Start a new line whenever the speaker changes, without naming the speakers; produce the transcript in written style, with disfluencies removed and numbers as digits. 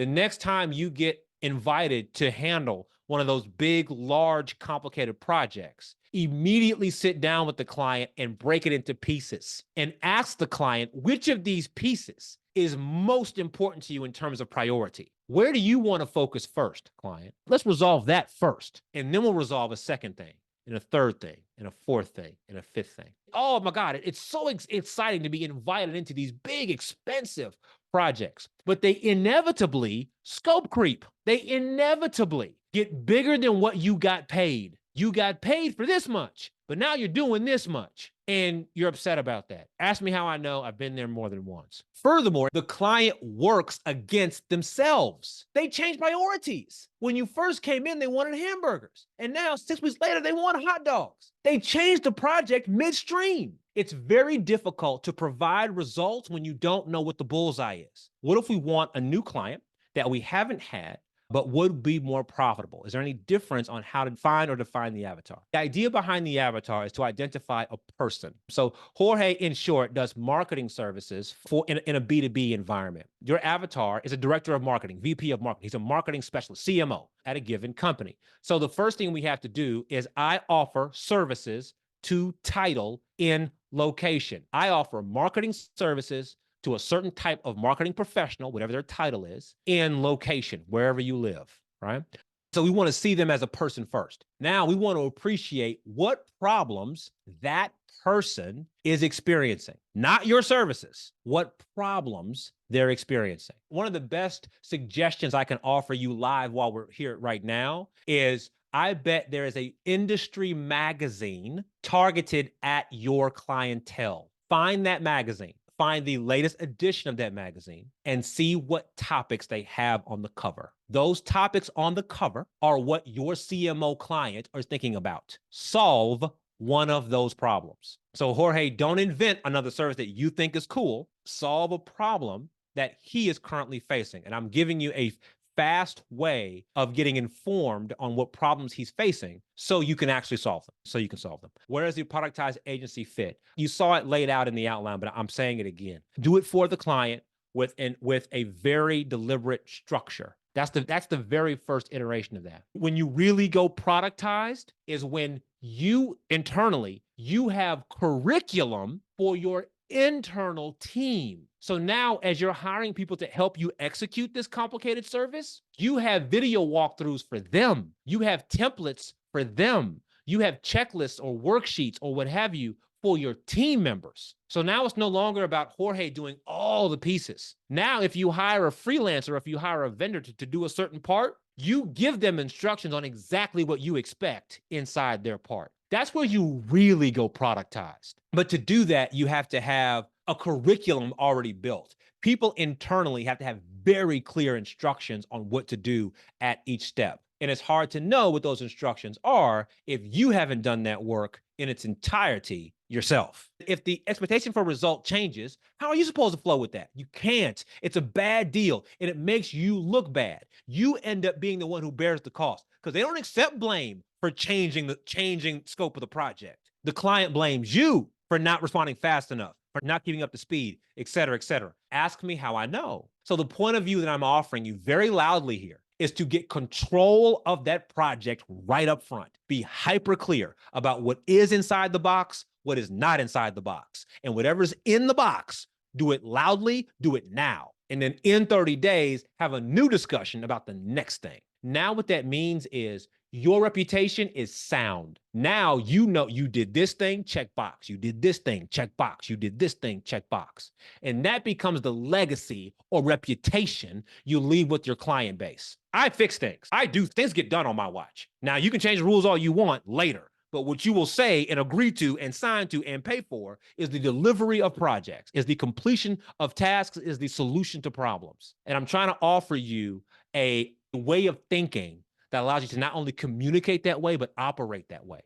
The next time you get invited to handle one of those big, large, complicated projects, immediately sit down with the client and break it into pieces and ask the client which of these pieces is most important to you in terms of priority. Where do you want to focus first, client? Let's resolve that first, and then we'll resolve a second thing, and a third thing, and a fourth thing, and a fifth thing. Oh my God, it's so exciting to be invited into these big, expensive projects, but they inevitably scope creep. They inevitably get bigger than what you got paid. You got paid for this much, but now you're doing this much, and you're upset about that. Ask me how I know. I've been there more than once. Furthermore, the client works against themselves. They change priorities. When you first came in, they wanted hamburgers, and now 6 weeks later, they want hot dogs. They changed the project midstream. It's very difficult to provide results when you don't know what the bullseye is. What if we want a new client that we haven't had, but would be more profitable? Is there any difference on how to find or define the avatar? The idea behind the avatar is to identify a person. So Jorge, in short, does marketing services in a B2B environment. Your avatar is a director of marketing, VP of marketing. He's a marketing specialist, CMO at a given company. So the first thing we have to do is I offer services to title in location. I offer marketing services to a certain type of marketing professional, whatever their title is, in location, wherever you live, right? So we want to see them as a person first. Now we want to appreciate what problems that person is experiencing, not your services, what problems they're experiencing. One of the best suggestions I can offer you live while we're here right now is I bet there is an industry magazine targeted at your clientele. Find that magazine. Find the latest edition of that magazine and see what topics they have on the cover. Those topics on the cover are what your CMO client is thinking about. Solve one of those problems. So Jorge, don't invent another service that you think is cool. Solve a problem that he is currently facing. And I'm giving you a fast way of getting informed on what problems he's facing so you can actually solve them. Where does the Productize Agency fit? You saw it laid out in the outline, but I'm saying it again. Do it for the client with a very deliberate structure. That's the very first iteration of that. When you really go productized is when you internally, you have curriculum for your internal team. So now as you're hiring people to help you execute this complicated service, you have video walkthroughs for them. You have templates for them. You have checklists or worksheets or what have you for your team members. So now it's no longer about Jorge doing all the pieces. Now, if you hire a freelancer, if you hire a vendor to do a certain part, you give them instructions on exactly what you expect inside their part. That's where you really go productized. But to do that, you have to have a curriculum already built. People internally have to have very clear instructions on what to do at each step. And it's hard to know what those instructions are if you haven't done that work in its entirety yourself. If the expectation for result changes, how are you supposed to flow with that? You can't. It's a bad deal, and it makes you look bad. You end up being the one who bears the cost because they don't accept blame for changing scope of the project. The client blames you for not responding fast enough, for not keeping up to speed, et cetera, et cetera. Ask me how I know. So the point of view that I'm offering you very loudly here is to get control of that project right up front. Be hyper clear about what is inside the box, what is not inside the box. And whatever's in the box, do it loudly, do it now. And then in 30 days, have a new discussion about the next thing. Now what that means is your reputation is sound. Now you know you did this thing, check box. You did this thing, check box. You did this thing, check box. And that becomes the legacy or reputation you leave with your client base. I fix things. Things get done on my watch. Now you can change the rules all you want later, but what you will say and agree to and sign to and pay for is the delivery of projects, is the completion of tasks, is the solution to problems. And I'm trying to offer you a way of thinking that allows you to not only communicate that way, but operate that way.